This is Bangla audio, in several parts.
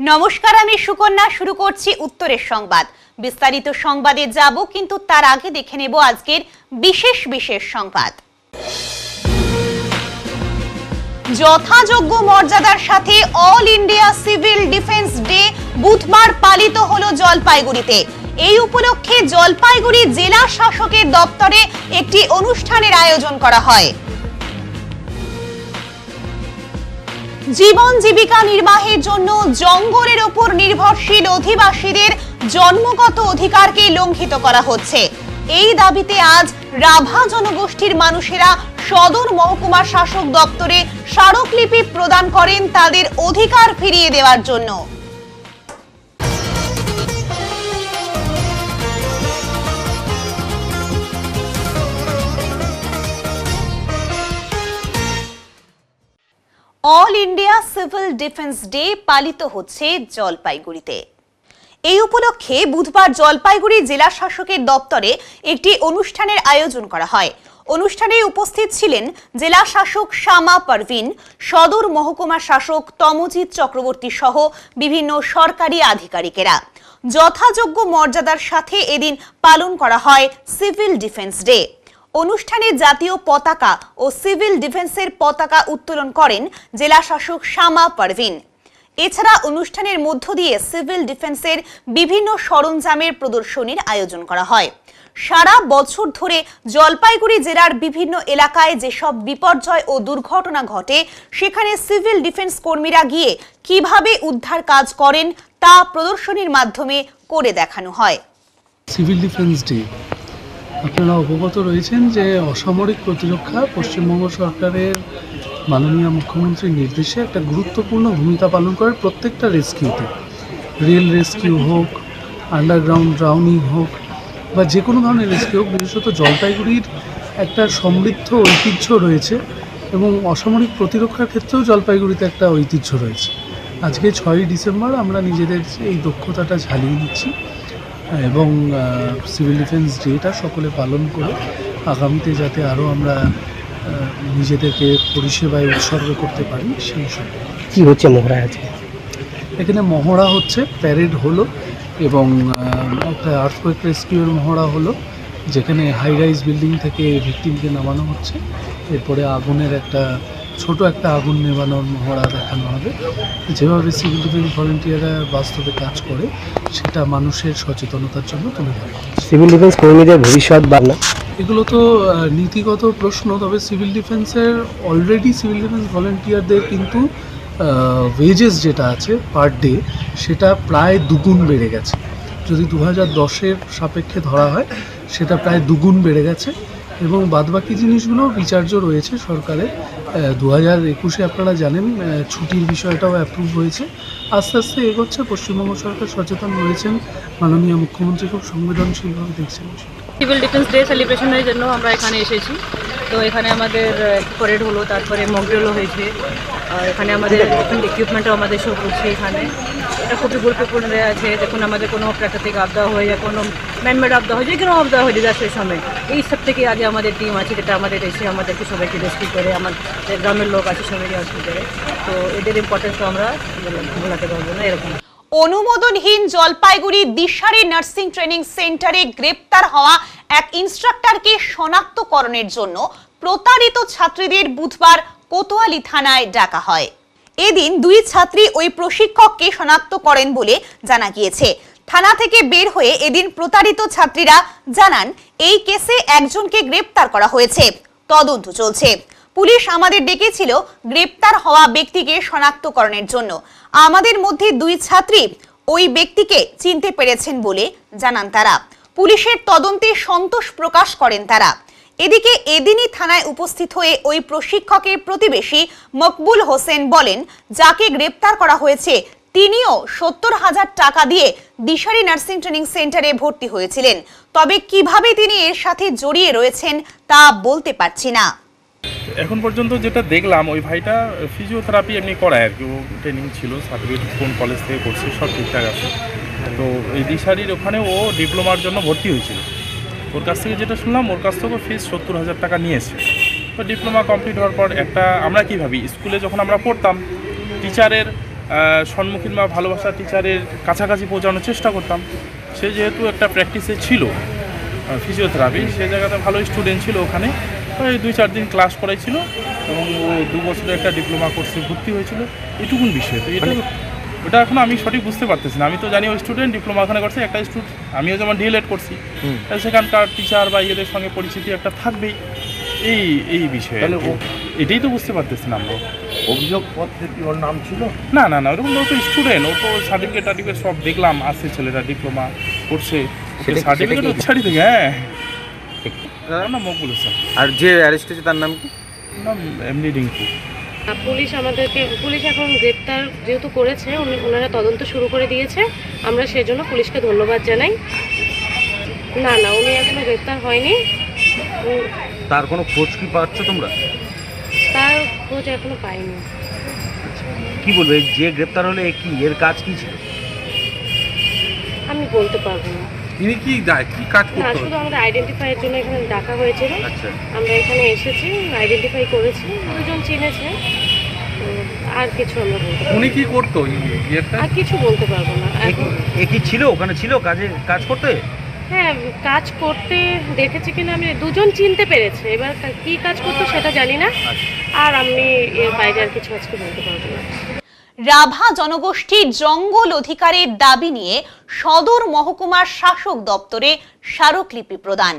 নমস্কার, আমি সুকন্যা। শুরু করছি উত্তরের সংবাদ। বিস্তারিত সংবাদে যাব, কিন্তু তার আগে দেখে নেব আজকের বিশেষ সংবাদ। যথাযোগ্য মর্যাদার সাথে all India civil defence day বুধবার পালিত হলো জলপাইগুড়িতে। এই উপলক্ষে জলপাইগুড়ি জেলা শাসকের দপ্তরে একটি অনুষ্ঠানের আয়োজন করা হয়। জীবন জীবিকা নির্বাহের জন্য জঙ্গলের উপর নির্ভরশীল অধিবাসীদের জন্মগত অধিকারকে লঙ্ঘিত করা হচ্ছে। এই দাবিতে আজ রাভা জনগোষ্ঠীর মানুষেরা সদর মহকুমা শাসক দপ্তরে স্মারকলিপি প্রদান করেন তাদের অধিকার ফিরিয়ে দেওয়ার জন্য। All India civil defence day পালিত হচ্ছে জলপাইগুড়িতে। এই উপলক্ষে বুধবার জলপাইগুড়ি জেলা শাসকের দপ্তরে একটি অনুষ্ঠানের আয়োজন করা হয়। অনুষ্ঠানে উপস্থিত ছিলেন জেলা শাসক শামা পারভিন, সদর মহকুমা শাসক তমজিৎ চক্রবর্তী সহ বিভিন্ন সরকারি আধিকারিকেরা। যথাযোগ্য মর্যাদার সাথে এদিন পালন করা হয় সিভিল ডিফেন্স ডে। অনুষ্ঠানে জাতীয় পতাকা ও সিভিল ডিফেন্সের পতাকা উত্তোলন করেন জেলা শাসক শামা পারভিন। এছাড়া অনুষ্ঠানের মধ্য দিয়ে সিভিল ডিফেন্সের বিভিন্ন সরঞ্জামের প্রদর্শনীর আয়োজন করা হয়। সারা বছর ধরে জলপাইগুড়ি জেলার বিভিন্ন এলাকায় যেসব বিপর্যয় ও দুর্ঘটনা ঘটে, সেখানে সিভিল ডিফেন্স কর্মীরা গিয়ে কিভাবে উদ্ধার কাজ করেন তা প্রদর্শনীর মাধ্যমে করে দেখানো হয়। সিভিল ডিফেন্স ডে আপনারা অবগত রয়েছেন যে অসামরিক প্রতিরক্ষা পশ্চিমবঙ্গ সরকারের মাননীয় মুখ্যমন্ত্রীর নির্দেশে একটা গুরুত্বপূর্ণ ভূমিকা পালন করে প্রত্যেকটা রেস্কিউতে। রেল রেস্কিউ হোক, আন্ডারগ্রাউন্ড ড্রাউনিং হোক, বা যে কোনো ধরনের রেস্কিউ হোক, বিশেষত জলপাইগুড়ির একটা সমৃদ্ধ ঐতিহ্য রয়েছে এবং অসামরিক প্রতিরক্ষার ক্ষেত্রেও জলপাইগুড়িতে একটা ঐতিহ্য রয়েছে। আজকে 6ই ডিসেম্বর আমরা নিজেদের এই দক্ষতাটা ঝালিয়ে নিচ্ছি এবং সিভিল ডিফেন্স ডেটা সকলে পালন করে আগামীতে যাতে আরও আমরা নিজেদেরকে পরিষেবায় উৎসর্গ করতে পারি সেই সঙ্গে। কী হচ্ছে মহড়া আজকে? এখানে মহড়া হচ্ছে, প্যারেড হলো এবং একটা আর্থকোয়েক রেস্কিউর মহড়া হলো, যেখানে হাই রাইজ বিল্ডিং থেকে ভিকটিমকে নামানো হচ্ছে। এরপরে আগুনের ছোট একটা আগুন নেভানোর মহড়া দেখানো হবে। যেভাবে সিভিল ডিফেন্স ভলেন্টিয়াররা বাস্তবে কাজ করে সেটা মানুষের সচেতনতার জন্য তুলে ধরা। সিভিল ডিফেন্স কর্মীদের ভবিষ্যৎ বাংলা, এগুলো তো নীতিগত প্রশ্ন। তবে সিভিল ডিফেন্সের অলরেডি সিভিল ডিফেন্স ভলেন্টিয়ারদের কিন্তু ওয়েজেস যেটা আছে পার ডে, সেটা প্রায় দুগুণ বেড়ে গেছে। যদি 2010-এর সাপেক্ষে ধরা হয়, সেটা প্রায় দুগুণ বেড়ে গেছে এবং বাদবাকি জিনিসগুলো বিচার্য রয়েছে সরকারের। 2021-এ আপনারা জানেন ছুটির বিষয়টাও অ্যাপ্রুভ হয়েছে। আস্তে আস্তে এগোচ্ছে। পশ্চিমবঙ্গ সরকার সচেতন রয়েছেন, মাননীয় মুখ্যমন্ত্রী খুব সংবেদনশীলভাবে দেখছেন। সিভিল ডিফেন্স ডে সেলিব্রেশনের জন্য আমরা এখানে এসেছি। তো এখানে আমাদের প্যারেড হলো, তারপরে মক ড্রিলও হয়েছে। এখানে আমাদের ইকুইপমেন্টও আমাদের শো করছে। এখানে এটা খুবই গুরুত্বপূর্ণ আছে। দেখুন, আমাদের কোনো প্রাকৃতিক আপদা হয় বা কোনো ম্যানমেড আপদা হয়, যে কোনো আপদা হয় ডিজাস্টারের সময়, এই সব থেকে আগে আমাদের টিম আছে, যেটা আমাদের এসে আমাদেরকে সবাইকে রেস্কিউ করে। আমাদের গ্রামের লোক আছে, সবাইকে রেস্কিউ করে। তো এদের ইম্পর্টেন্স তো আমরা ভোলাতে পারবো না। এরকম অনুমোদনহীন জলপাইগুড়ি দিশারি নার্সিং ট্রেনিং সেন্টারে গ্রেপ্তার হওয়া এক ইনস্ট্রাক্টরকে শনাক্তকরণের জন্য প্রতারিত ছাত্রীদের বুধবার কোতোয়ালি থানায় ডাকা হয়। এদিন দুই ছাত্রী ওই প্রশিক্ষককে শনাক্ত করেন বলে জানা গিয়েছে। থানা থেকে বের হয়ে এদিন প্রতারিত ছাত্রীরা জানান, এই কেসে একজনকে গ্রেপ্তার করা হয়েছে, তদন্ত চলছে। পুলিশ আমাদের ডেকেছিল গ্রেপ্তার হওয়া ব্যক্তিকে শনাক্তকরণের জন্য। আমাদের মধ্যে দুই ছাত্রী ওই ব্যক্তিকে চিনতে পেরেছেন বলে জানান তারা। পুলিশের তদন্তে সন্তোষ প্রকাশ করেন তারা। এদিকে এদিনই থানায় উপস্থিত হয়ে ওই প্রশিক্ষকের প্রতিবেশী মকবুল হোসেন বলেন, যাকে গ্রেপ্তার করা হয়েছে তিনিও 70,000 টাকা দিয়ে দিশারি নার্সিং ট্রেনিং সেন্টারে ভর্তি হয়েছিলেন। তবে কিভাবে তিনি এর সাথে জড়িয়ে রয়েছেন তা বলতে পারছি না। এখন পর্যন্ত যেটা দেখলাম, ওই ভাইটা ফিজিওথেরাপি এমনি করায় আর কি। ও ট্রেনিং ছিল, সার্টিফিকেট কোন কলেজ থেকে করছে, সব ঠিকঠাক আছে। তো এই দিশারির ওখানে ও ডিপ্লোমার জন্য ভর্তি হয়েছিল। ওর কাছ থেকে যেটা শুনলাম, ওর কাছ থেকে ফিস 70,000 টাকা নিয়েছে। তো ডিপ্লোমা কমপ্লিট হওয়ার পর আমরা কী ভাবি, স্কুলে যখন আমরা পড়তাম টিচারের সম্মুখীন বা ভালোবাসা টিচারের কাছাকাছি পৌঁছানোর চেষ্টা করতাম। সে যেহেতু একটা প্র্যাকটিসে ছিল ফিজিওথেরাপি, সে জায়গাতে ভালো স্টুডেন্ট ছিল, ওখানে প্রায় 2-4 দিন ক্লাস করাইছিল এবং ও 2 বছরের একটা ডিপ্লোমা কোর্সে ভর্তি হয়েছিল, এটুকুন বিষয়। তো ওটা এখন আমি সঠিক বুঝতে পারতেছি না। আমি তো জানি ওই স্টুডেন্ট ডিপ্লোমা ওখানে করছে, একটা স্টুডেন্ট আমিও যেমন ডিএলএড করছি, সেখানকার টিচার বা ইয়েদের সঙ্গে পরিচিতি একটা থাকবেই, এই বিষয়ে এটাই তো বুঝতে পারতেছি না আমরা। অভিযোগ পত্রে কি ওর নাম ছিল? না না না, ওরকম ও তো স্টুডেন্ট, ও তো সার্টিফিকেট সব দেখলাম আছে, ছেলেরা ডিপ্লোমা করছে, সার্টিফিকেট ছাড়ি থেকে। হ্যাঁ না, মকবুল হোসেন। আর যে অ্যারেস্ট হয়েছে তার নাম কি? নাম এমনি রিঙ্কু। পুলিশ এখন গ্রেপ্তার যেহেতু করেছে, ওনারা তদন্ত শুরু করে দিয়েছে, আমরা সেজন্য পুলিশকে ধন্যবাদ জানাই। না উনি এখনো গ্রেপ্তার হয়নি। তার কোনো খোঁজ কি পাচ্ছ তোমরা? তার খোঁজ এখনো পাইনি। কি বলবে যে গ্রেপ্তার হলে কি এর কাজ কি ছিল? আমি বলতে পারবো না। তিনি কি কাজ না, শুধু আমাদের আইডেন্টিফাইয়ের জন্য এখানে ডাকা হয়েছিল। আচ্ছা, আমরা এখানে এসেছি, আইডেন্টিফাই করেছি, দুজন চিনেছে, আর কিছু আমরা বলতে পারবো। উনি কি করতো? আর কিছু বলতে পারবো না এখন। এ কি ছিল ওখানে, ছিল কাজ করতে? হ্যাঁ, কাজ করতে দেখেছি কিনা আমি, দুজন চিনতে পেরেছে, এবার কি কাজ করতো সেটা জানি না। আর আমি এর বাইরে আর কিছু আজকে বলতে পারবো না। রাভা জনগোষ্ঠীর জঙ্গল অধিকারের দাবি নিয়ে সদর মহকুমার শাসক দপ্তরে স্মারকলিপি প্রদান।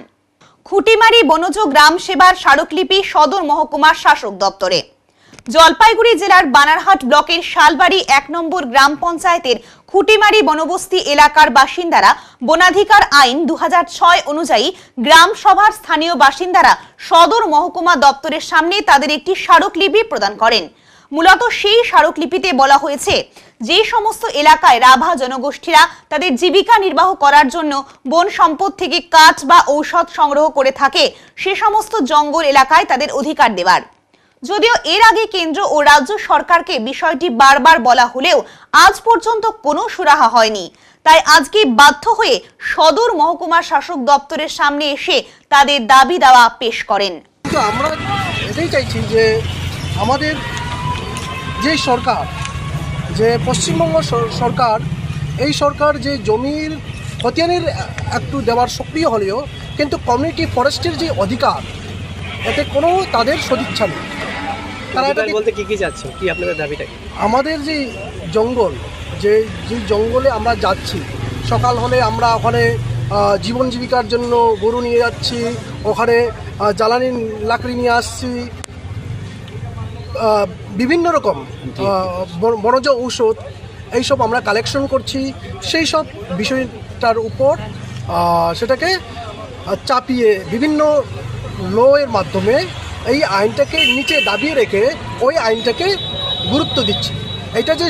খুঁটিমারি বনজ গ্রাম সেবার স্মারকলিপি সদর মহকুমার শাসক দপ্তরে। জলপাইগুড়ি জেলার বানারহাট ব্লকের শালবাড়ি 1 নম্বর গ্রাম পঞ্চায়েতের খুঁটিমারি বনবস্তি এলাকার বাসিন্দারা বনাধিকার আইন 2006 অনুযায়ী গ্রাম সভার স্থানীয় বাসিন্দারা সদর মহকুমা দপ্তরের সামনে তাদের একটি স্মারকলিপি প্রদান করেন। মূলত সেই স্মারকলিপিতে বলা হয়েছে, যে সমস্ত এলাকায় রাভা জনগোষ্ঠীরা তাদের জীবিকা নির্বাহ করার জন্য বন সম্পদ থেকে কাঠ বা ঔষধ সংগ্রহ করে থাকে, সে সমস্ত জঙ্গল এলাকায় তাদের অধিকার দেওয়ার। যদিও এর আগে কেন্দ্র ও রাজ্য সরকারকে বিষয়টি বারবার বলা হলেও আজ পর্যন্ত কোনো সুরাহা হয়নি। তাই আজকে বাধ্য হয়ে সদর মহকুমা শাসক দপ্তরের সামনে এসে তাদের দাবি দাওয়া পেশ করেন। আমরা এটাই চাইছি যে আমাদের যে সরকার, যে পশ্চিমবঙ্গ সরকার, এই সরকার যে জমির খতিয়ানের একটু দেওয়ার সক্রিয় হলেও কিন্তু কমিউনিটি ফরেস্টের যে অধিকার, এতে কোনো তাদের সদিচ্ছা নেই। তারা এটা বলতে কি যাচ্ছে, কি আপনাদের দাবিটা? আমাদের যে জঙ্গল, যে জঙ্গলে আমরা যাচ্ছি, সকাল হলে আমরা ওখানে জীবন জীবিকার জন্য গরু নিয়ে যাচ্ছি, ওখানে জ্বালানি লাকড়ি নিয়ে আসছি, বিভিন্ন রকম বনজ ঔষধ এইসব আমরা কালেকশন করছি। সেই সব বিষয়টার উপর সেটাকে চাপিয়ে বিভিন্ন লয়ের মাধ্যমে এই আইনটাকে নিচে দাবিয়ে রেখে ওই আইনটাকে গুরুত্ব দিচ্ছি। এটা যে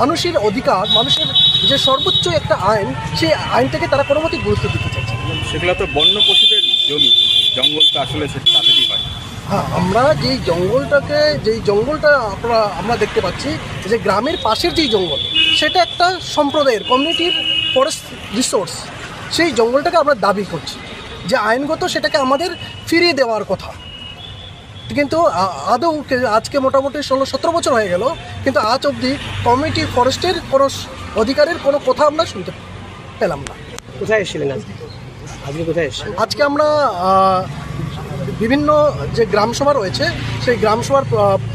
মানুষের অধিকার, মানুষের যে সর্বোচ্চ একটা আইন, সেই আইনটাকে তারা কোনো মতেই গুরুত্ব দিতে চাইছে। সেগুলো তো বন্য পশুদের জমি, জঙ্গল তো আসলে তাদেরই হয়। হ্যাঁ, আমরা যেই জঙ্গলটা আমরা দেখতে পাচ্ছি, যে গ্রামের পাশের যেই জঙ্গল, সেটা একটা সম্প্রদায়ের কমিউনিটির ফরেস্ট রিসোর্স। সেই জঙ্গলটাকে আমরা দাবি করছি যে আইনগত সেটাকে আমাদের ফিরিয়ে দেওয়ার কথা। কিন্তু আদৌ আজকে মোটামুটি 16-17 বছর হয়ে গেল, কিন্তু আজ অবধি কমিউনিটি ফরেস্টের কোনো অধিকারের কোনো কথা আমরা শুনতে পেলাম না। কোথায় এসেছিলেন আজকে? কোথায় এসেছেন আজকে? আমরা বিভিন্ন যে গ্রামসভা রয়েছে, সেই গ্রামসভার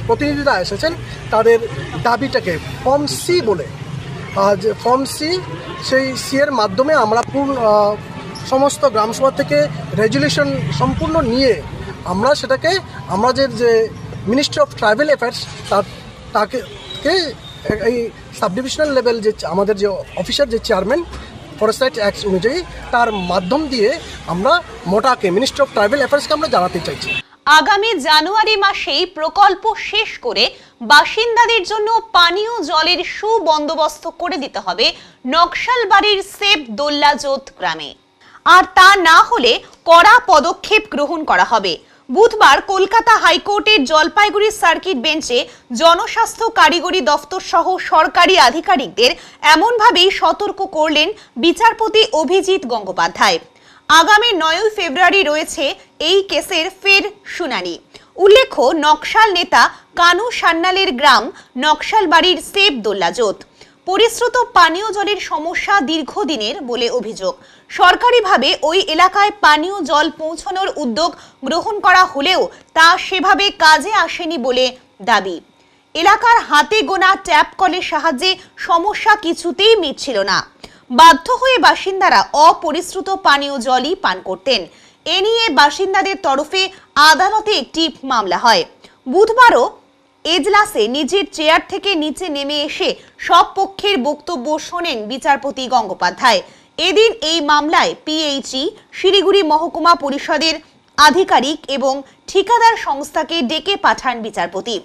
প্রতিনিধিরা এসেছেন, তাদের দাবিটাকে ফর্ম সি বলে, যে ফর্ম সি, সেই সি এর মাধ্যমে আমরা সমস্ত গ্রামসভা থেকে রেজুলেশন সম্পূর্ণ নিয়ে আমরা সেটাকে আমাদের যে মিনিস্ট্রি অফ ট্রাইবাল অ্যাফেয়ার্স তাকে এই সাব ডিভিশনাল লেভেল যে আমাদের যে অফিসার, যে চেয়ারম্যান ফরেস্ট রাইটস অ্যাক্ট অনুযায়ী, তার মাধ্যম দিয়ে আমরা মোটাকে মিনিস্ট্রি অফ ট্রাইবাল অ্যাফেয়ার্সকে আমরা জানাতে চাইছি। আগামী জানুয়ারি মাসেই প্রকল্প শেষ করে বাসিন্দাদের জন্য পানীয় জলের সুবন্দোবস্ত করে দিতে হবে নকশালবাড়ির সেব দোল্লাজোত গ্রামে। আর তা না হলে কড়া পদক্ষেপ গ্রহণ করা হবে। বুধবার কলকাতা হাইকোর্টের জলপাইগুড়ি সার্কিট বেঞ্চে জনস্বাস্থ্য কারিগরি দফতর সহ সরকারি আধিকারিকদের এমনভাবেই সতর্ক করলেন বিচারপতি অভিজিৎ গঙ্গোপাধ্যায়। আগামী 9 ফেব্রুয়ারি রয়েছে এই কেসের ফের শুনানি। উল্লেখ্য, নকশাল নেতা কানু সান্যালের গ্রাম নকশালবাড়ির সেব দোল্লাজোত। পরিশ্রুত পানীয় জলের সমস্যা দীর্ঘদিনের বলে অভিযোগ। সরকারিভাবে ওই এলাকায় পানীয় জল পৌঁছানোর উদ্যোগ গ্রহণ করা হলেও তা সেভাবে কাজে আসেনি বলে দাবি। এলাকার হাতে গোনা ট্যাপ কলের সাহায্যে সমস্যা কিছুতেই মিটছিল না। বাধ্য হয়ে বাসিন্দারা অপরিশ্রুত পানীয় জলই পান করতেন। এ নিয়ে বাসিন্দাদের তরফে আদালতে একটি মামলা হয়। বুধবারও এজলাসে নিজের চেয়ার থেকে নিচে নেমে এসে সব পক্ষের বক্তব্য শোনেন বিচারপতি গঙ্গোপাধ্যায়। এদিন এই মামলায় পিএইচই, শিলিগুড়ি মহকুমা পরিষদের আধিকারিক এবং ঠিকাদার সংস্থাকে ডেকে পাঠান বিচারপতি।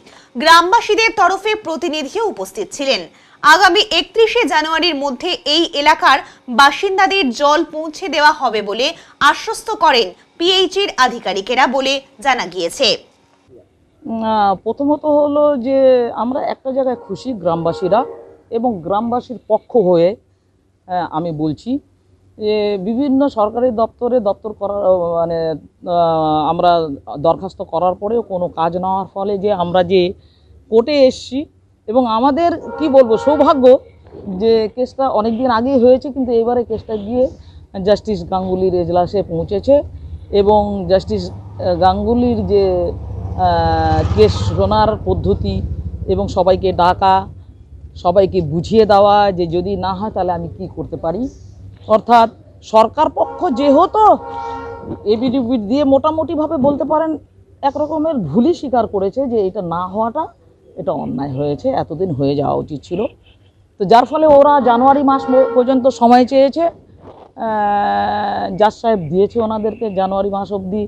গ্রামবাসীদের তরফে প্রতিনিধিও উপস্থিত ছিলেন। আগামী 31শে জানুয়ারির মধ্যে এই এলাকার বাসিন্দাদের জল পৌঁছে দেওয়া হবে বলে আশ্বস্ত করেন পিএইচির আধিকারিকেরা বলে জানা গিয়েছে। প্রথমত হলো যে আমরা একটা জায়গায় খুশি গ্রামবাসীরা, এবং গ্রামবাসীর পক্ষ হয়ে আমি বলছি যে বিভিন্ন সরকারি দপ্তর করার মানে আমরা দরখাস্ত করার পরেও কোনো কাজ না হওয়ার ফলে যে আমরা যে কোর্টে এসছি, এবং আমাদের কি বলবো সৌভাগ্য যে কেসটা অনেক দিন আগেই হয়েছে, কিন্তু এবারে কেসটা গিয়ে জাস্টিস গাঙ্গুলির এজলাসে পৌঁছেছে, এবং জাস্টিস গাঙ্গুলির যে কেস শোনার পদ্ধতি এবং সবাইকে ডাকা, সবাইকে বুঝিয়ে দেওয়া যে যদি না হয় তাহলে আমি কি করতে পারি, অর্থাৎ সরকার পক্ষ যেহেতু এফিডেভিট দিয়ে মোটামুটিভাবে বলতে পারেন একরকমের ভুলই স্বীকার করেছে যে এটা না হওয়াটা এটা অন্যায় হয়েছে, এতদিন হয়ে যাওয়া উচিত ছিল। তো যার ফলে ওরা জানুয়ারি মাস পর্যন্ত সময় চেয়েছে, জাজ সাহেব দিয়েছে ওনাদেরকে জানুয়ারি মাস অবধি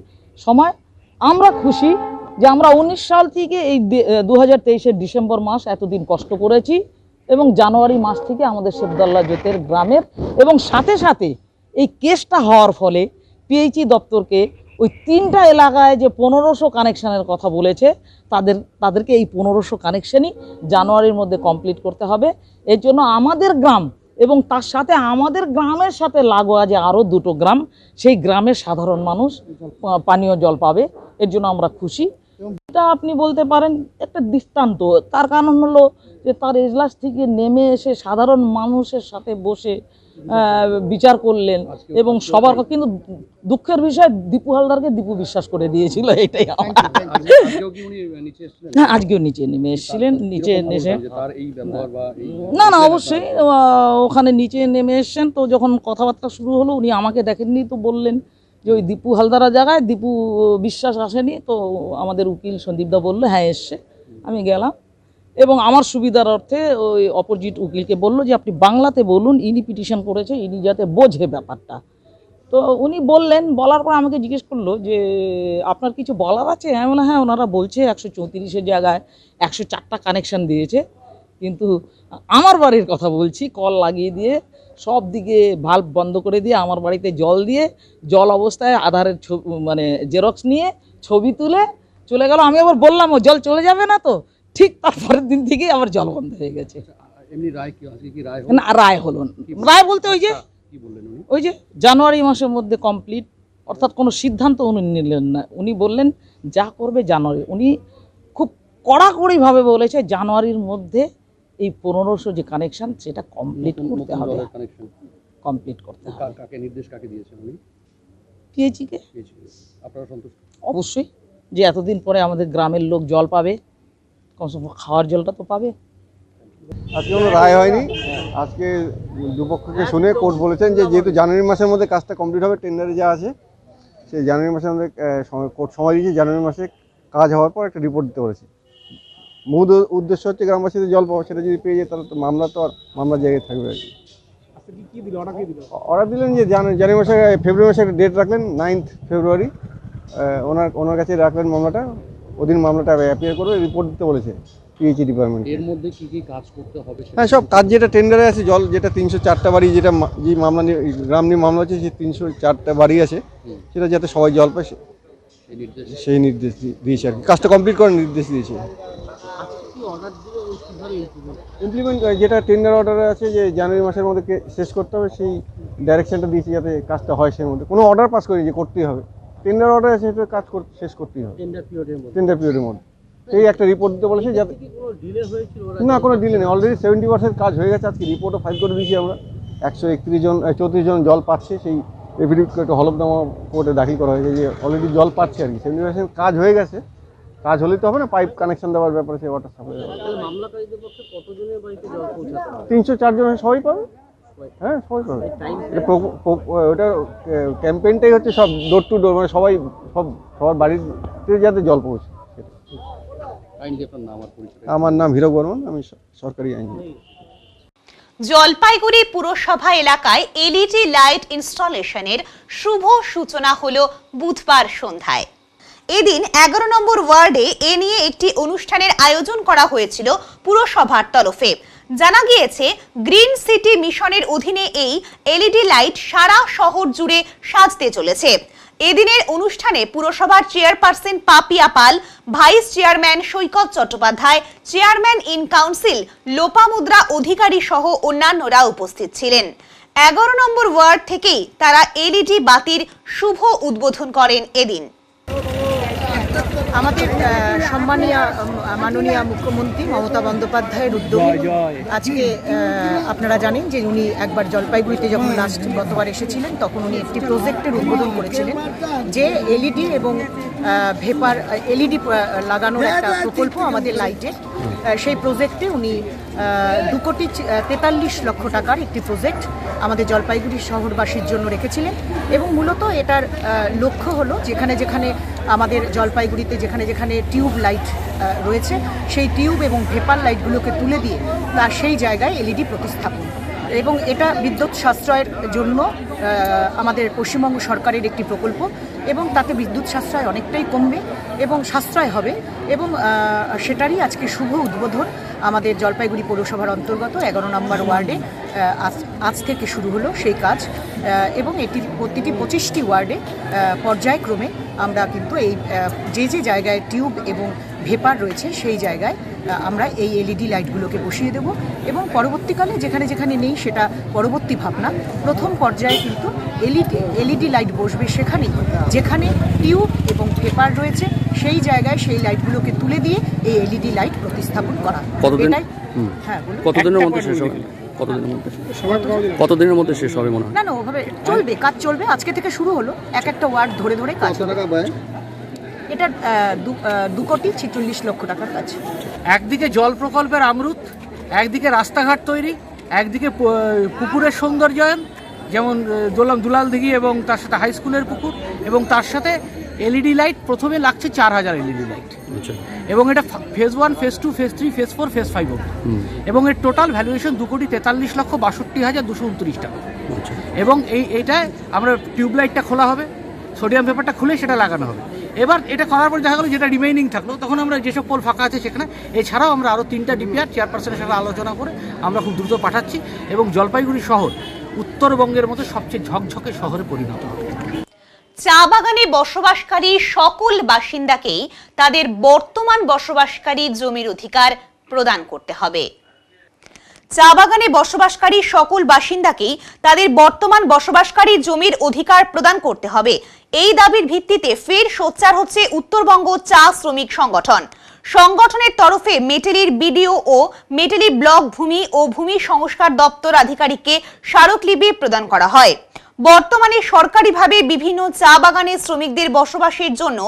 সময়। আমরা খুশি যে আমরা 19 সাল থেকে এই 2023-এর ডিসেম্বর মাস এতদিন কষ্ট করেছি, এবং জানুয়ারি মাস থেকে আমাদের সেবদল্লা জোতের গ্রামের, এবং সাথে সাথে এই কেসটা হওয়ার ফলে পিএইচই দপ্তরকে ওই 3টা এলাকায় যে 1500 কানেকশানের কথা বলেছে তাদেরকে এই 1500 কানেকশানই জানুয়ারির মধ্যে কমপ্লিট করতে হবে। এর জন্য আমাদের গ্রাম এবং তার সাথে আমাদের গ্রামের সাথে লাগোয়া যে আরও 2টো গ্রাম, সেই গ্রামের সাধারণ মানুষ পানীয় জল পাবে। এর জন্য আমরা খুশি। এটা আপনি বলতে পারেন একটা দৃষ্টান্ত। তার কারণ হলো যে তার এজলাস থেকে নেমে এসে সাধারণ মানুষের সাথে বসে বিচার করলেন, এবং সবার কিন্তু দুঃখের বিষয় দীপু হালদারকে দীপু বিশ্বাস করে দিয়েছিল, এটাই হ্যাঁ আজকেও নিচে নেমে এসেছিলেন। নিচে এসে না অবশ্যই ওখানে নিচে নেমে এসছেন। তো যখন কথাবার্তা শুরু হলো উনি আমাকে দেখেননি, তো বললেন যে ওই দীপু হালদারের জায়গায় দীপু বিশ্বাস আসেনি। তো আমাদের উকিল সন্দীপদা বললো হ্যাঁ এসছে। আমি গেলাম, এবং আমার সুবিধার অর্থে ওই অপোজিট উকিলকে বললো যে আপনি বাংলাতে বলুন, ইনি পিটিশন করেছে, ইনি যাতে বোঝে ব্যাপারটা। তো উনি বললেন, বলার পর আমাকে জিজ্ঞেস করলো যে আপনার কিছু বলার আছে? আমি বললাম হ্যাঁ, ওনারা বলছে 134-এর জায়গায় 104টা কানেকশান দিয়েছে, কিন্তু আমার বাড়ির কথা বলছি, কল লাগিয়ে দিয়ে সব দিকে ভাল্ব বন্ধ করে দিয়ে আমার বাড়িতে জল দিয়ে জল অবস্থায় আধারের মানে জেরক্স নিয়ে ছবি তুলে চলে গেল। আমি আবার বললাম ও জল চলে যাবে না তো, ঠিক তারপরের দিন থেকেই আবার জল বন্ধ হয়ে গেছে। না রায় হলো রায় বলতে ওই যে জানুয়ারি মাসের মধ্যে কমপ্লিট, অর্থাৎ কোনো সিদ্ধান্ত উনি নিলেন না। উনি বললেন যা করবে জানুয়ারি, উনি খুব কড়াকড়িভাবে বলেছে জানুয়ারির মধ্যে এই 1500 যে কানেকশন সেটা কমপ্লিট করতে হবে। কমপ্লিট করতে হবে। কাকে নির্দেশ কাকে দিয়েছেন উনি? পিএইচইকে। আপনারা সন্তুষ্ট? অবশ্যই, যে এতদিন পরে আমাদের গ্রামের লোক জল পাবে, কমসে কম খাওয়ার জলটা তো পাবে। আজকে কোনো রায় হয়নি। আজকে দুপক্ষকে শুনে কোর্ট বলেছেন যে যেহেতু জানুয়ারি মাসের মধ্যে কাজটা কমপ্লিট হবে, টেন্ডারে যা আছে সেই জানুয়ারি মাসের মধ্যে কোর্ট সময় দিয়েছে, জানুয়ারি মাসে কাজ হওয়ার পর একটা রিপোর্ট দিতে বলেছে। মূল উদ্দেশ্য হচ্ছে গ্রামবাসীদের জল পাওয়া, সেটা যদি পেয়ে যায় তাহলে তো মামলা তো আর মামলার জায়গায় থাকবে আর কি। অর্ডার দিলেন যে জানুয়ারি মাসে ফেব্রুয়ারি মাসে একটা ডেট রাখলেন 9 ফেব্রুয়ারি, ওনার কাছে রাখলেন মামলাটা, ওদিন মামলাটা অ্যাপিয়ার করে রিপোর্ট দিতে বলেছে পিএইচই ডিপার্টমেন্ট। এর মধ্যে কি কি কাজ করতে হবে? হ্যাঁ, সব কাজ যেটা টেন্ডারে আছে, জল যেটা 304টা বাড়ি, যেটা যে মামলা নিয়ে গ্রাম নিয়ে মামলা আছে, সেই 304টা বাড়ি আছে, সেটা যাতে সবাই জল পায় সেই নির্দেশ দিয়েছে আর কি। কাজটা কমপ্লিট করার নির্দেশ দিয়েছে। ইমপ্লিমেন্ট যেটা টেন্ডার অর্ডারে আছে যে জানুয়ারি মাসের মধ্যে শেষ করতে হবে, সেই ডাইরেকশনটা দিয়েছি যাতে কাজটা হয়। সেই মধ্যে কোনো অর্ডার পাস করি যে করতেই হবে, টেন্ডার অর্ডার আছে, সেটা কাজ শেষ করতেই হবে টেন্ডার পিরিয়ডের মধ্যে। এই একটা রিপোর্ট দিতে বলেছে, যাতে না কোনো ডিলে নেই। অলরেডি 70% কাজ হয়ে গেছে। আজকে রিপোর্টও ফাইল করে দিয়েছি আমরা। 134 জন জল পাচ্ছে, সেই এফিডেভিট একটা হলফনামা কোর্টে দাখিল করা হয়েছে যে অলরেডি জল পাচ্ছে আর কি। 70% কাজ হয়ে গেছে। কাজ হলেই তো হবে না, পাইপ কানেকশন দেওয়ার ব্যাপারে সে ওয়াটার সাপ্লাই। 304 জন সবাই পাবে, হ্যাঁ সবাই পাবে। ওটা ক্যাম্পেইনটাই হচ্ছে সব ডোর টু ডোর, মানে সবার বাড়িতে যাতে জল পৌঁছে। আমার নাম হীরক বর্মন, আমি সরকারি আইনজীবী। জলপাইগুড়ি পুরসভা এলাকায় এলইডি লাইট ইনস্টলেশনের শুভ সূচনা হলো বুধবার সন্ধ্যায়। এদিন 11 নম্বর ওয়ার্ডে এ নিয়ে একটি অনুষ্ঠানের আয়োজন করা হয়েছিল পুরসভার তরফে। জানা গিয়েছে গ্রিন সিটি মিশনের অধীনে এই এলইডি লাইট সারা শহর জুড়ে সাজতে চলেছে। এদিনের অনুষ্ঠানে পুরসভার chairperson Papiya Pal, vice chairman Saikat Chattopadhyay, chairman in council Lopamudra Adhikari সহ অন্যান্যরা উপস্থিত ছিলেন। 11 নম্বর ওয়ার্ড থেকেই তারা এলইডি বাতির শুভ উদ্বোধন করেন এদিন। আমাদের সম্মানীয় মাননীয় মুখ্যমন্ত্রী মমতা বন্দ্যোপাধ্যায়ের উদ্যোগে আজকে আপনারা জানেন যে উনি একবার জলপাইগুড়িতে যখন গতবার এসেছিলেন তখন উনি একটি প্রজেক্টের উদ্বোধন করেছিলেন, যে এলইডি এবং ভেপার এলইডি লাগানোর একটা প্রকল্প আমাদের লাইটের। সেই প্রজেক্টে উনি 2,43,00,000 টাকার একটি প্রজেক্ট আমাদের জলপাইগুড়ি শহরবাসীর জন্য রেখেছিলেন। এবং মূলত এটার লক্ষ্য হলো যেখানে যেখানে আমাদের জলপাইগুড়িতে যেখানে যেখানে টিউব লাইট রয়েছে সেই টিউব এবং ভেপার লাইটগুলোকে তুলে দিয়ে তার সেই জায়গায় এলইডি প্রতিস্থাপন। এবং এটা বিদ্যুৎ সাশ্রয়ের জন্য আমাদের পশ্চিমবঙ্গ সরকারের একটি প্রকল্প, এবং তাতে বিদ্যুৎ সাশ্রয় অনেকটাই কমবে এবং সাশ্রয় হবে। এবং সেটারই আজকে শুভ উদ্বোধন আমাদের জলপাইগুড়ি পৌরসভার অন্তর্গত 11 নম্বর ওয়ার্ডে আজ থেকে শুরু হলো সেই কাজ। এবং এটির প্রতিটি 25টি ওয়ার্ডে পর্যায়ক্রমে আমরা কিন্তু এই যে জায়গায় টিউব এবং ভেপার রয়েছে সেই জায়গায় আমরা এই এলইডি লাইটগুলোকে বসিয়ে দেব। এবং পরবর্তীকালে যেখানে যেখানে নেই সেটা পরবর্তী ভাবনা। প্রথম পর্যায়ে কিন্তু এলইডি লাইট বসবে সেখানেই যেখানে টিউব এবং ভেপার রয়েছে সেই জায়গায় সেই লাইটগুলোকে তুলে দিয়ে এই এলইডি লাইট প্রতিস্থাপন করা। কতদিনের মধ্যে শেষ হবে মনে হয়? না ওভাবে চলবে, কাজ চলবে। আজকে থেকে শুরু হলো, এক একটা ওয়ার্ড ধরে ধরে কাজ। এটা 2,46,00,000 টাকার কাজ। একদিকে জল প্রকল্পের আমরুত, একদিকে রাস্তাঘাট তৈরি, একদিকে পুকুরের সৌন্দর্যায়ন, যেমন দুলাল দিঘি এবং তার সাথে হাই স্কুলের পুকুর, এবং তার সাথে এলইডি লাইট প্রথমে লাগছে 4,000 এলইডি লাইট। এবং এটা phase 1, phase 2, phase 3, phase 4, phase 5 এবং এর টোটাল ভ্যালুয়েশন 2,43,62,029 টাকা। এবং এইটায় আমরা টিউবলাইটটা খোলা হবে, সোডিয়াম পেপারটা খুলে সেটা লাগানো হবে। এবার এটা করার পর দেখা গেলো যেটা রিমেইনিং থাকলো তখন আমরা যেসব পোল ফাঁকা আছে সেখানে, এছাড়াও আমরা আরও 3টা ডিপিআর চেয়ারপারসনের সাথে আলোচনা করে আমরা খুব দ্রুত পাঠাচ্ছি এবং জলপাইগুড়ি শহর উত্তরবঙ্গের মতো সবচেয়ে ঝকঝকে শহরে পরিণত হবে। চা বাগানে বসবাসকারী সকল বাসিন্দাকেই তাদের বর্তমান বসবাসকারী জমির অধিকার প্রদান করতে হবে। চা বাগানে বসবাসকারী সকল বাসিন্দাকেই তাদের বর্তমান বসবাসকারী জমির অধিকার প্রদান করতে হবে, এই দাবির ভিত্তিতে ফের সোচ্চার হচ্ছে উত্তরবঙ্গ চা শ্রমিক সংগঠন। সংগঠনের তরফে মেটেলির বিডিও ও মেটেলি ব্লক ভূমি ও ভূমি সংস্কার দপ্তর আধিকারিককে স্মারকলিপি প্রদান করা হয়। বর্তমানে সরকারিভাবে বিভিন্ন চা বাগানের শ্রমিকদের বসবাসের জন্য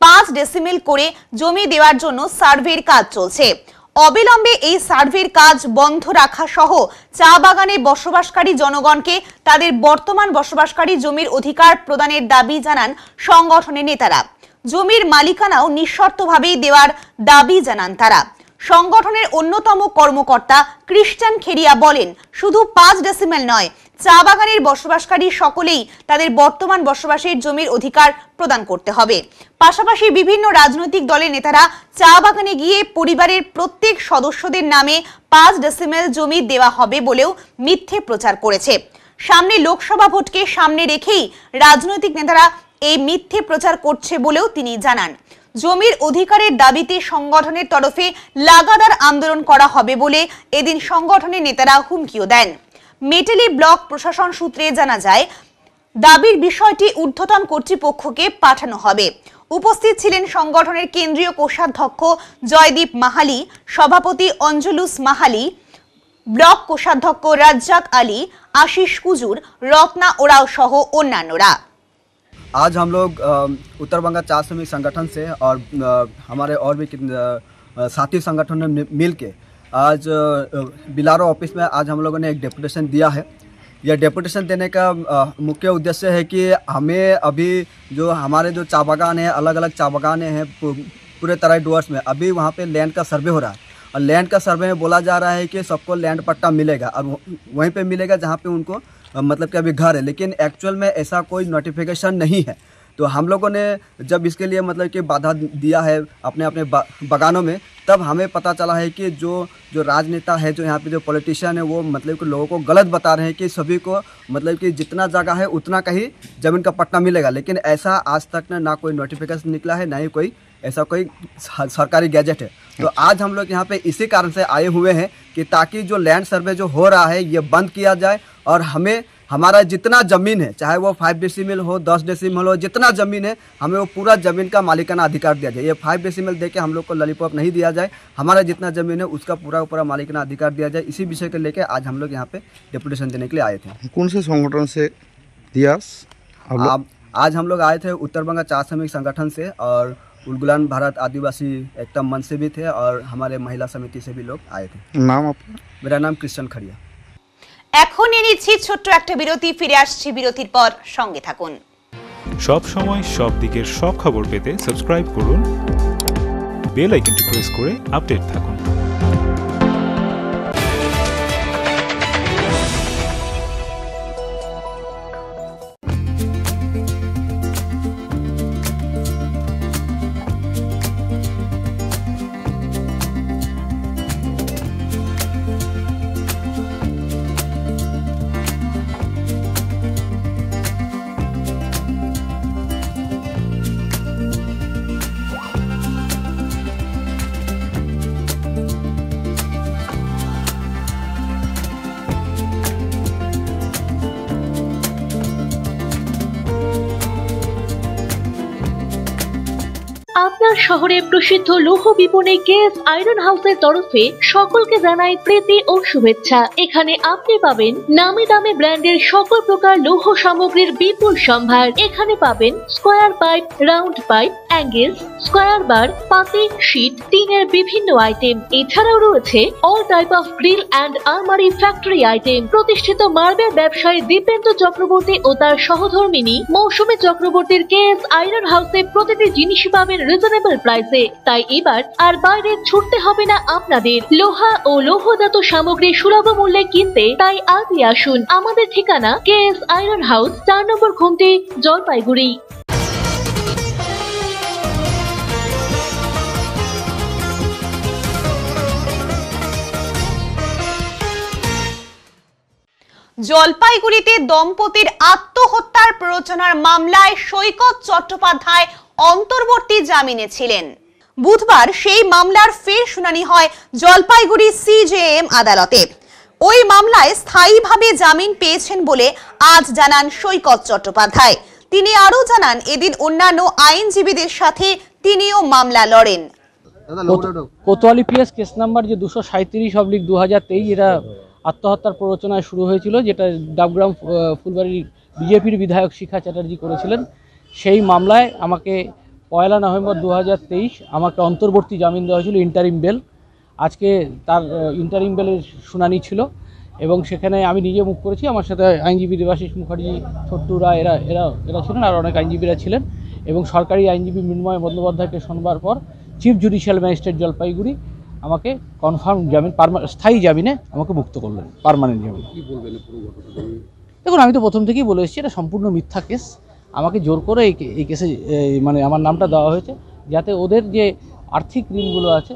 5 ডেসিমেল করে জমি দেওয়ার জন্য সার্ভের কাজ চলছে। অবিলম্বে এই সার্ভের কাজ বন্ধ রাখা সহ চা বাগানে বসবাসকারী জনগণকে তাদের বর্তমান বসবাসকারী জমির অধিকার প্রদানের দাবি জানান সংগঠনের নেতারা। জমির মালিকানাও নিঃশর্তভাবেই দেওয়ার দাবি জানান তারা। সংগঠনের অন্যতম কর্মকর্তা ক্রিশ্চান খেরিয়া বলেন, শুধু 5 ডেসিমেল নয়, চা বাগানের বসবাসকারী সকলেই তাদের বর্তমান বসবাসের জমির অধিকার প্রদান করতে হবে। পাশাপাশি বিভিন্ন রাজনৈতিক দলের নেতারা চা বাগানে গিয়ে পরিবারের প্রত্যেক সদস্যদের নামে 5 ডেসিমেল জমি দেওয়া হবে বলেও মিথ্যে প্রচার করেছে। সামনে লোকসভা ভোটকে সামনে রেখেই রাজনৈতিক নেতারা এই মিথ্যে প্রচার করছে বলেও তিনি জানান। জমির অধিকারের দাবিতে সংগঠনের তরফে লাগাতার আন্দোলন করা হবে বলে এদিন সংগঠনের নেতারা হুমকিও দেন। মেটেলি ব্লক প্রশাসন সূত্রে জানা যায়, দাবির বিষয়টি ঊর্ধ্বতন কর্তৃপক্ষকে পাঠানো হবে। উপস্থিত ছিলেন সংগঠনের কেন্দ্রীয় কোষাধ্যক্ষ জয়দীপ মাহালি, সভাপতি অঞ্জলুস মাহালি, ব্লক কোষাধ্যক্ষ রাজ্জাক আলী, আশিস কুজুর, রত্না ওরাও সহ অন্যান্যরা। आज हम लोग उत्तर बंगाल चार श्रमिक संगठन से और हमारे और भी साथी संगठन ने मिल के आज बिलारो ऑफिस में आज हम लोगों ने एक डेपुटेशन दिया है। यह डेपुटेशन देने का मुख्य उद्देश्य है कि हमें अभी जो हमारे जो चाय बागान है, अलग अलग चाय बागानें हैं पूरे तराई डुवर्स में, अभी वहाँ पे लैंड का सर्वे हो रहा है और लैंड का सर्वे में बोला जा रहा है कि सबको लैंड पट्टा मिलेगा और वहीं पे मिलेगा जहाँ पे उनको मतलब कि अभी घर है, लेकिन एक्चुअल में ऐसा कोई नोटिफिकेशन नहीं है। तो हम लोगों ने जब इसके लिए मतलब कि बाधा दिया है अपने अपने बागानों में, तब हमें पता चला है कि जो राजनेता है, जो यहाँ पे जो पॉलिटिशियन है, वो मतलब कि लोगों को गलत बता रहे हैं कि सभी को मतलब कि जितना जगह है उतना का ही ज़मीन का पट्टा मिलेगा, लेकिन ऐसा आज तक ना कोई नोटिफिकेशन निकला है, ना ही कोई ऐसा कोई सरकारी गैजेट है। तो आज हम लोग यहाँ पे इसी कारण से आए हुए हैं कि ताकि जो लैंड सर्वे जो हो रहा है ये बंद किया जाए और हमें हमारा जितना ज़मीन है, चाहे वो 5 डेसिमल हो, 10 डेसिमल हो, जितना ज़मीन है हमें वो पूरा ज़मीन का मालिकाना अधिकार दिया जाए। ये 5 डेसिमल दे के हम लोग को लॉलीपॉप नहीं दिया जाए, हमारा जितना ज़मीन है उसका पूरा मालिकाना अधिकार दिया जाए। इसी विषय को लेकर आज हम लोग यहाँ पे डेपुटेशन देने के लिए आए थे। कौन से संगठन से दिया? आज हम लोग आए थे उत्तर बंगाल चार श्रमिक संगठन से और उलगुलान भारत आदिवासी एकता मंच से भी थे और हमारे महिला समिति से भी लोग आए थे। नाम आपका? मेरा नाम कृष्ण खड़िया। এখন নিয়ে নিচ্ছি ছোট্ট একটা বিরতি, ফিরে আসছি বিরতির পর, সঙ্গে থাকুন। সব সময় সব দিকের সব খবর পেতে সাবস্ক্রাইব করুন, বেল আইকনটি প্রেস করে আপডেট থাকুন। আপনার শহরে প্রসিদ্ধ লৌহ বিপণী কেএস আয়রন হাউসের তরফে সকলকে জানাই প্রীতি ও শুভেচ্ছা। এখানে আপনি পাবেন নামি দামি ব্র্যান্ডের সকল প্রকার লৌহ সামগ্রীর বিপুল সম্ভার। এখানে পাবেন square pipe, round pipe, angle, square bar, পাতি, শীট, টিনের বিভিন্ন আইটেম। এছাড়াও রয়েছে all type of grill and আলমারি ফ্যাক্টরি আইটেম। প্রতিষ্ঠিত মার্বেল ব্যবসায়ী দীপেন্দ্র চক্রবর্তী ও তার সহধর্মিনী মৌসুমী চক্রবর্তীর কেএস আয়রন হাউসে প্রতিটি জিনিসই পাবেন রিজনেবল প্রাইসে। তাই এবার আর বাইরে ছুটতে হবে না আপনাদের। লোহা ও লৌহজাত সামগ্রী সুলভ মূল্যে কিনতে তাই আজই আসুন। আমাদের ঠিকানা কেএস আয়রন হাউস, 4 নম্বর ঘুমটি, জলপাইগুড়ি। জলপাইগুড়িতে দম্পতির আত্মহত্যার প্ররোচনার মামলায় সৈকত চট্টোপাধ্যায় অন্তর্বর্তী জামিনে ছিলেন। বুধবার সেই মামলার ফের শুনানি হয় জলপাইগুড়ি সিজেএম আদালতে। ওই মামলায় স্থায়ীভাবে জামিন পেয়েছেন বলে আজ জানান সৈকত চট্টোপাধ্যায়। তিনি আরও জানান, এদিন অন্যান্য আইনজীবীদের সাথে তিনিও মামলা লড়েন। কোতোয়ালি পিএস কেস নাম্বার যে 237/2023, এটা আত্মহত্যার প্ররোচনায় শুরু হয়েছিল, যেটা ডাবগ্রাম ফুলবাড়ির বিজেপির বিধায়ক শিখা চ্যাটার্জি করেছিলেন। সেই মামলায় আমাকে 1 নভেম্বর 2023 আমাকে অন্তর্বর্তী জামিন দেওয়া হয়েছিল, ইন্টারিম বেল। আজকে তার ইন্টারিম বেলের শুনানি ছিল এবং সেখানে আমি নিজে মুখ করেছি। আমার সাথে আইনজীবী দেবাশিস মুখার্জি, ছোট্টু রায়, এরা ছিলেন, আর অনেক আইনজীবীরা ছিলেন। এবং সরকারি আইনজীবী মৃন্ময় বন্দ্যোপাধ্যায়কে শোনবার পর চিফ জুডিশিয়াল ম্যাজিস্ট্রেট জলপাইগুড়ি আমাকে কনফার্ম জামিন, স্থায়ী জামিনে আমাকে মুক্ত করলেন, পার্মানেন্ট জামিন। কী বলবেন পুরো ঘটনা? দেখুন, আমি তো প্রথম থেকেই বলে এসেছি এটা সম্পূর্ণ মিথ্যা কেস। আমাকে জোর করে এই কেসে মানে আমার নামটা দেওয়া হয়েছে, যাতে ওদের যে আর্থিক ঋণগুলো আছে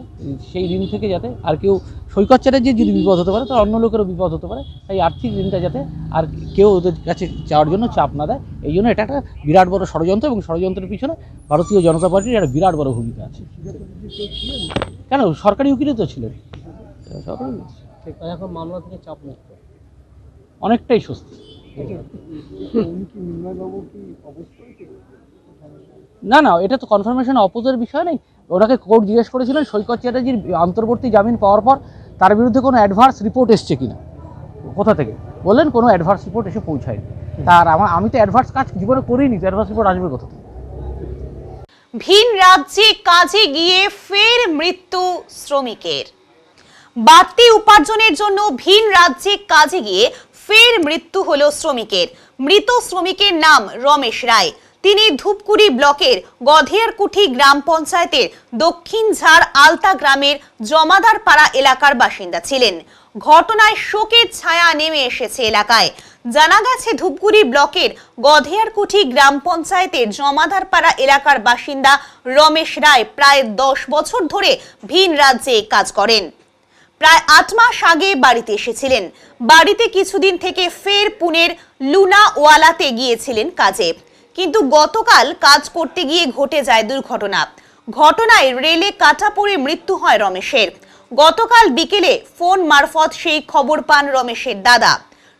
সেই ঋণ থেকে যাতে আর কেউ, সৈকত চ্যাটার্জির যদি বিপদ হতে পারে, তার অন্য লোকেরও বিপদ হতে পারে, তাই আর্থিক ঋণটা যাতে আর কেউ ওদের কাছে চাওয়ার জন্য চাপ না দেয়। এই জন্য এটা একটা বিরাট বড় ষড়যন্ত্র, এবং ষড়যন্ত্রের পিছনে ভারতীয় জনতা পার্টির একটা বিরাট বড় ভূমিকা আছে। কেন, সরকারি উকিলই তো ছিলেন। সরকারি এখন মামলা থেকে চাপ মুক্ত, অনেকটাই স্বস্তি। না না, এটা তো কনফার্মেশন অপোজের বিষয় নেই। ওনাকে কোর্ট জিজ্ঞেস করেছিলেন সৈকত চ্যাটার্জির অন্তর্বর্তী জামিন পাওয়ার পর তার বিরুদ্ধে কোনো অ্যাডভার্স রিপোর্ট এসছে কিনা, কোথা থেকে, বললেন কোনো অ্যাডভার্স রিপোর্ট এসে পৌঁছায়নি। তার আমি তো অ্যাডভার্স কাজ জীবনে করিনি, তো অ্যাডভার্স রিপোর্ট আসবে কোথা থেকে? ভিন রাজ্যে কাজে গিয়ে ফের মৃত্যু শ্রমিকের। বাড়তি উপার্জনের জন্য ভিন রাজ্যে কাজে গিয়ে ফের মৃত্যু হলো শ্রমিকের। মৃত শ্রমিকের নাম রমেশ রায়। তিনি ধূপগুড়ি ব্লকের গধেয়ারকুঠি গ্রাম পঞ্চায়েতের দক্ষিণ ঝাড় আলতা গ্রামের জমাদার পাড়া এলাকার বাসিন্দা ছিলেন। ঘটনায় শোকের ছায়া নেমে এসেছে এলাকায়। জানা গেছে ধূপগুড়ি ব্লকের গধেয়ারকুঠি গ্রাম পঞ্চায়েতের জমাদার পাড়া এলাকার বাসিন্দা রমেশ রায় প্রায় 10 বছর ধরে ভিন রাজ্যে কাজ করেন। প্রায় 8 মাস আগে বাড়িতে এসেছিলেন। বাড়িতে কিছুদিন থেকে ফের পুনের লুনাওয়ালাতে গিয়েছিলেন কাজে, কিন্তু গতকাল কাজ করতে গিয়ে ঘটে যায় দুর্ঘটনা। ঘটনায় রেলে কাটা পড়ে মৃত্যু হয় রমেশের। গতকাল বিকেলে ফোন মারফত সেই খবর পান রমেশের দাদা।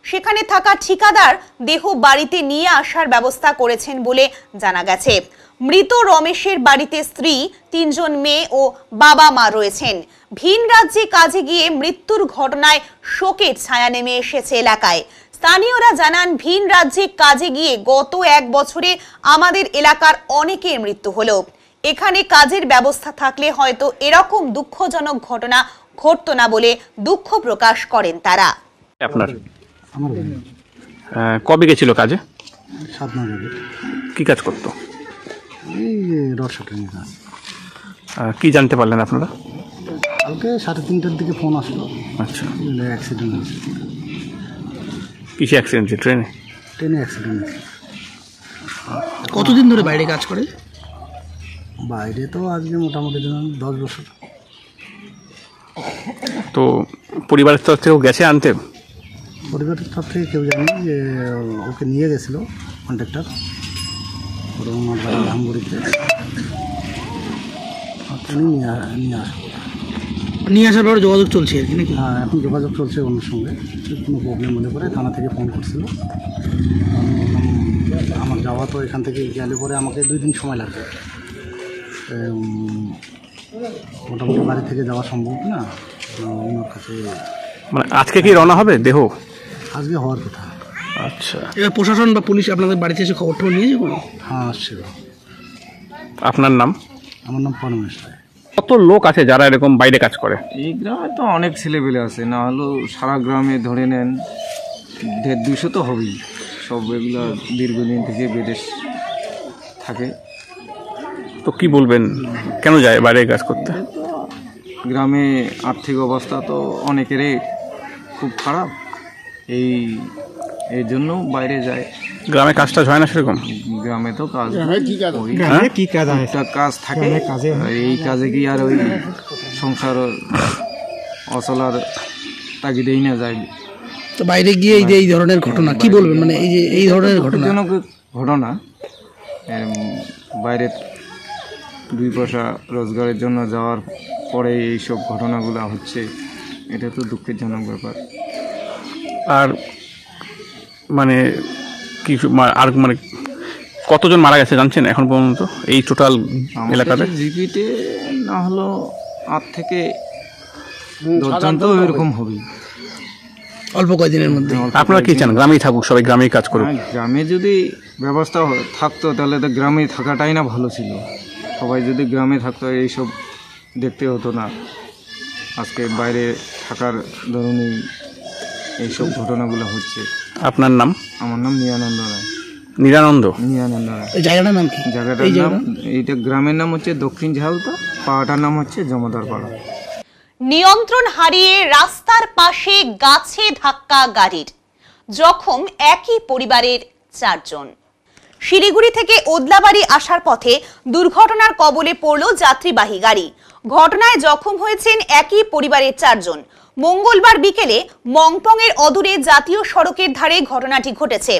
সেখানে থাকা ঠিকাদার দেহ বাড়িতে নিয়ে আসার ব্যবস্থা করেছেন বলে জানা গেছে। মৃত রমেশের বাড়িতে স্ত্রী, 3 জন মেয়ে ও বাবা মা রয়েছেন। ভিন রাজ্যে কাজে গিয়ে মৃত্যুর ঘটনায় শোকের ছায়া নেমে এসেছে এলাকায়। স্থানীয়রা জানান, ভিন রাজ্যে কাজে গিয়ে গত 1 বছরে আমাদের এলাকার অনেকের মৃত্যু হলো। এখানে কাজের ব্যবস্থা থাকলে হয়তো এরকম দুঃখজনক ঘটনা ঘটতো না বলে দুঃখ প্রকাশ করেন তারা। আপনার কবে গেছিল কাজে? 7 মাস আগে। কি কাজ করতো? এই রড শাটারিং কাজ। কি জানতে পারলেন আপনারা? কালকে 3:30টার দিকে ফোন আসলো। আচ্ছা, অ্যাক্সিডেন্ট হয়েছে। কিসে অ্যাক্সিডেন্ট? ট্রেনে? ট্রেনে অ্যাক্সিডেন্ট হয়েছে। কতদিন ধরে বাইরে কাজ করে? বাইরে তো আজকে মোটামুটি 10 বছর। তো পরিবারের তরফ থেকেও গেছে আনতে? পরিবারের তরফ থেকে কেউ জানেনি, যে ওকে নিয়ে গেছিলো কন্ট্রাক্টর ধামগুড়িতে, নিয়ে আসার পর যোগাযোগ চলছে আর কি নাকি? হ্যাঁ, এখন যোগাযোগ চলছে ওনার সঙ্গে। কোনো প্রবলেম মনে করে থানা থেকে ফোন করছিল। আমার যাওয়া তো এখান থেকে গেলে পরে আমাকে 2 দিন সময় লাগবে। মোটামুটি বাড়ি থেকে যাওয়া সম্ভব না ওনার কাছে। মানে আজকে কি রওনা হবে দেহ? আজকে হওয়ার কথা। আচ্ছা, এবার প্রশাসন বা পুলিশ আপনাদের বাড়িতে এসে খবরটা নিয়েছে কোনো? হ্যাঁ, আসছিল। আপনার নাম? আমার নাম পরমেশ রায়। কত লোক আছে যারা এরকম বাইরে কাজ করে? এই গ্রামে তো অনেক ছেলেপেলে আছে, না হলেও সারা গ্রামে ধরে নেন 150-200 তো হবেই। সব এগুলো দীর্ঘদিন থেকে বিদেশ থাকে। তো কি বলবেন, কেন যায় বাইরে কাজ করতে? গ্রামে আর্থিক অবস্থা তো অনেকেরই খুব খারাপ, এই জন্য বাইরে যায়। গ্রামে কাজটা হয় না সেরকম? গ্রামে তো কাজ কাজ থাকে, এই কাজে কি আর ওই সংসার অচলার তাগিদেই না যায়। তো বাইরে গিয়ে এই যে এই ধরনের ঘটনা কি বলবেন, মানে এই যে এই ধরনের ঘটনা বাইরে 2 পয়সা রোজগারের জন্য যাওয়ার পরে এইসব ঘটনাগুলো হচ্ছে, এটা তো দুঃখজনক ব্যাপার। আর মানে কি আর মানে কতজন মারা গেছে জানছেন এখন পর্যন্ত এই টোটাল এলাকাতে? জিপিতে না হলো 8 থেকে 10 জন তো এরকম হবে অল্প কয়েকদিনের মধ্যে। আপনারা কি চান গ্রামেই থাকুক, সবাই গ্রামেই কাজ করুক? গ্রামে যদি ব্যবস্থা থাকতো তাহলে তো গ্রামে থাকাটাই না ভালো ছিল। সবাই যদি গ্রামে থাকতো এইসব দেখতে হতো না। আজকে বাইরে থাকার দরুনই এইসব ঘটনাগুলো হচ্ছে। আপনার নাম? আমার নাম নিরানন্দ রায়। নিরানন্দ? নিরানন্দ রায়। এই জায়গাটার নাম কি? জায়গাটার নাম, এইটা গ্রামের নাম হচ্ছে দক্ষিণ ঝালতা, পাড়াটার নাম হচ্ছে জমাদার পাড়া। নিয়ন্ত্রণ হারিয়ে রাস্তার পাশে গাছে ধাক্কা গাড়ির, জখম একই পরিবারের 4 জন। শিলিগুড়ি থেকে ওদলাবাড়ি আসার পথে দুর্ঘটনার কবলে পড়ল যাত্রীবাহী গাড়ি। ঘটনায় জখম হয়েছেন একই পরিবারের 4 জন। মঙ্গলবার বিকেলে মংপং এর অদূরে জাতীয় সড়কের ধারে ঘটনাটি ঘটেছে।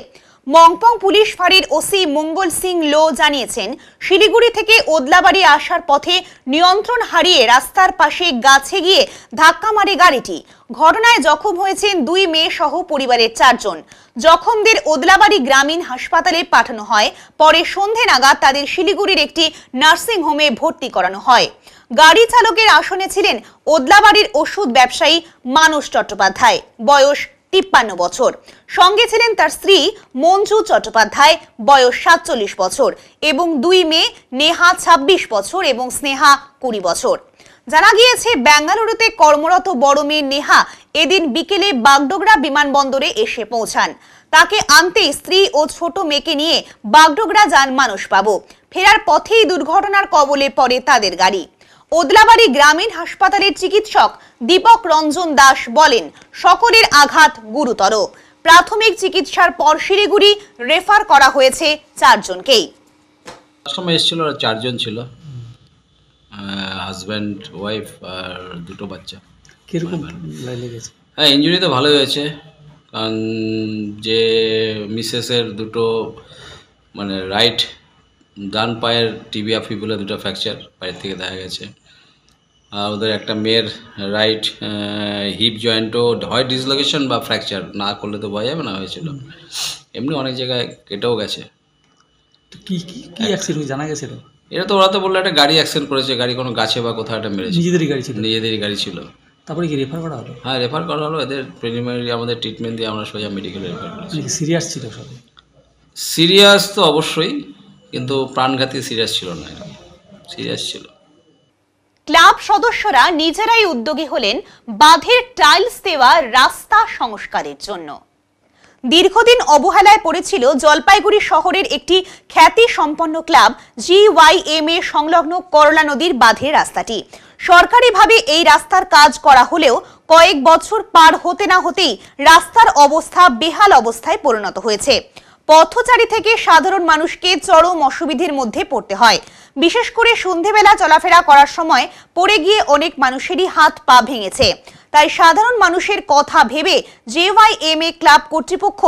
মংপং পুলিশ ফাঁড়ির ওসি মঙ্গল সিং লো জানিয়েছেন, শিলিগুড়ি থেকে ওদলাবাড়ি আসার পথে নিয়ন্ত্রণ হারিয়ে রাস্তার পাশে গাছে গিয়ে ধাক্কা মারে গাড়িটি। ঘটনায় জখম হয়েছেন 2 মেয়ে সহ পরিবারের 4 জন। জখমদের ওদলাবাড়ি গ্রামীণ হাসপাতালে পাঠানো হয়। পরে সন্ধে নাগাদ তাদের শিলিগুড়ির একটি নার্সিং হোমে ভর্তি করানো হয়। গাড়ি চালকের আসনে ছিলেন ওদলাবাড়ির ওষুধ ব্যবসায়ী মানস চট্টোপাধ্যায়, বয়স 53 বছর। সঙ্গে ছিলেন তার স্ত্রী মঞ্জু চট্টোপাধ্যায়, বয়স 47 বছর এবং 2 মেয়ে, নেহা 26 বছর এবং স্নেহা 20 বছর। জানা গিয়েছে, বেঙ্গালুরুতে কর্মরত বড় মেয়ে নেহা এদিন বিকেলে বাগডোগরা বিমানবন্দরে এসে পৌঁছান। তাকে আনতে স্ত্রী ও ছোট মেয়েকে নিয়ে বাগডোগরা যান মানসবাবু। ফেরার পথেই দুর্ঘটনার কবলে পড়ে তাদের গাড়ি। ওদলাবাড়ি গ্রামীণ হাসপাতালের চিকিৎসক দীপক রঞ্জন দাস বলেন, সকলের আঘাত গুরুতর। প্রাথমিক চিকিৎসার পর শিলিগুড়ি রেফার করা হয়েছে 4 জনকেই। সময় এসেছিল, 4 জন ছিল, হাজব্যান্ড, ওয়াইফ আর 2টো বাচ্চা। কিরকম লেগেছে? হ্যাঁ, ইঞ্জুরি তো ভালোই হয়েছে, কারণ যে মিসেসের 2টো মানে রাইট ডান পায়ের টিবিয়া ফিবুলা 2টা ফ্র্যাকচার বাইরে থেকে দেখা গেছে। আর ওদের একটা মেয়ের রাইট হিপ জয়েন্টও হয় ডিসলোকেশন বা ফ্র্যাকচার, না করলে তো বোঝা যাবে না হয়েছিল। এমনি অনেক জায়গায় কেটেও গেছে। কি অ্যাক্সিডেন্ট জানা গেছে? এটা তো ওরা তো বললো একটা গাড়ি অ্যাক্সিডেন্ট করেছে, গাড়ি কোনো গাছে বা কোথাও একটা মেরেছে। নিজেদেরই গাড়ি ছিল? নিজেদেরই গাড়ি ছিল। তারপরে কি রেফার করা হলো? হ্যাঁ, রেফার করা হলো। এদের প্রিলিমিনারি আমাদের ট্রিটমেন্ট দিয়ে আমরা সোজা মেডিকেলে রেফার করেছি। সিরিয়াস ছিল সব? সিরিয়াস তো অবশ্যই, কিন্তু প্রাণঘাতী সিরিয়াস ছিল না, সিরিয়াস ছিল। ক্লাব সদস্যরা নিজেরাই উদ্যোগী হলেন বাঁধের টাইলস দেওয়া রাস্তা সংস্কারের জন্য। দীর্ঘদিন অবহেলায় পড়েছিল জলপাইগুড়ি শহরের একটি খ্যাতি সম্পন্ন ক্লাব GYMA সংলগ্ন করলা নদীর বাঁধের রাস্তাটি। সরকারিভাবে এই রাস্তার কাজ করা হলেও কয়েক বছর পার হতে না হতেই রাস্তার অবস্থা বেহাল অবস্থায় পরিণত হয়েছে। পথচারী থেকে সাধারণ মানুষকে চরম অসুবিধার মধ্যে পড়তে হয়। বিশেষ করে সন্ধেবেলা চলাফেরা করার সময় পড়ে গিয়ে অনেক মানুষেরই হাত পা ভেঙেছে। তাই সাধারণ মানুষের কথা ভেবে JYMA ক্লাব কর্তৃপক্ষ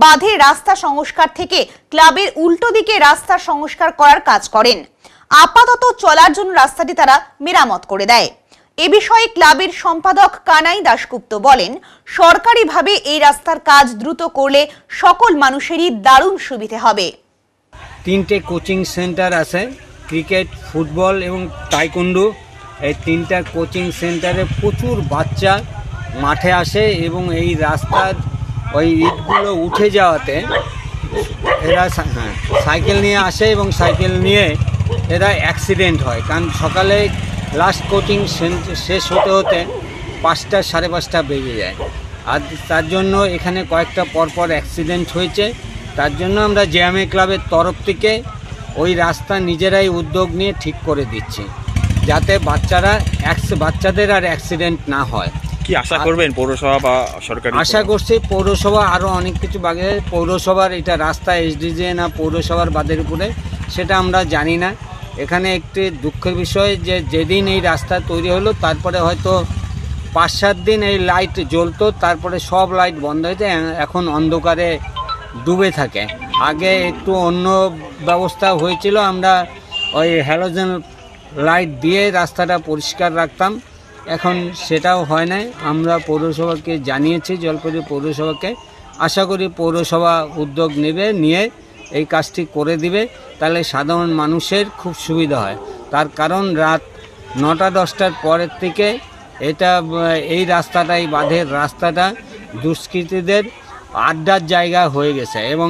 বাঁধের রাস্তা সংস্কার থেকে ক্লাবের উল্টো দিকে রাস্তা সংস্কার করার কাজ করেন। আপাতত চলার জন্য রাস্তাটি তারা মেরামত করে দেয়। এ বিষয়ে ক্লাবের সম্পাদক কানাই দাশগুপ্ত বলেন, সরকারিভাবে এই রাস্তার কাজ দ্রুত করলে সকল মানুষেরই দারুণ সুবিধে হবে। 3টে কোচিং সেন্টার আছে, ক্রিকেট, ফুটবল এবং টাইকোন্ডো। এই 3টা কোচিং সেন্টারে প্রচুর বাচ্চা মাঠে আসে এবং এই রাস্তার ওই ইটগুলো উঠে যাওয়াতে এরা সাইকেল নিয়ে আসে এবং সাইকেল নিয়ে এরা অ্যাক্সিডেন্ট হয়। কারণ সকালে লাস্ট কোচিং শেষ হতে হতে 5টা, 5:30 বেজে যায়। আর তার জন্য এখানে কয়েকটা পরপর অ্যাক্সিডেন্ট হয়েছে। তার জন্য আমরা JYMA ক্লাবের তরফ থেকে ওই রাস্তা নিজেরাই উদ্যোগ নিয়ে ঠিক করে দিচ্ছি, যাতে বাচ্চাদের আর অ্যাক্সিডেন্ট না হয়। কি আশা করবেন পৌরসভা বা সরকার? আশা করছি পৌরসভা আরও অনেক কিছু বাগে। পৌরসভার এটা রাস্তা SDG না পৌরসভার বাদের উপরে সেটা আমরা জানি না। এখানে একটি দুঃখের বিষয় যে যেদিন এই রাস্তা তৈরি হলো তারপরে হয়তো 5-7 দিন এই লাইট জ্বলতো, তারপরে সব লাইট বন্ধ হয়েছে, এখন অন্ধকারে ডুবে থাকে। আগে একটু অন্য ব্যবস্থা হয়েছিল, আমরা ওই হ্যালোজেন লাইট দিয়ে রাস্তাটা পরিষ্কার রাখতাম, এখন সেটাও হয় না। আমরা পৌরসভাকে জানিয়েছি, জলপাইগুড়ি পৌরসভাকে। আশা করি পৌরসভা উদ্যোগ নেবে, নিয়ে এই কাজটি করে দিবে, তাহলে সাধারণ মানুষের খুব সুবিধা হয়। তার কারণ রাত 9টা-10টার পরের থেকে এই রাস্তাটা, এই বাঁধের রাস্তাটা দুষ্কৃতীদের আড্ডার জায়গা হয়ে গেছে এবং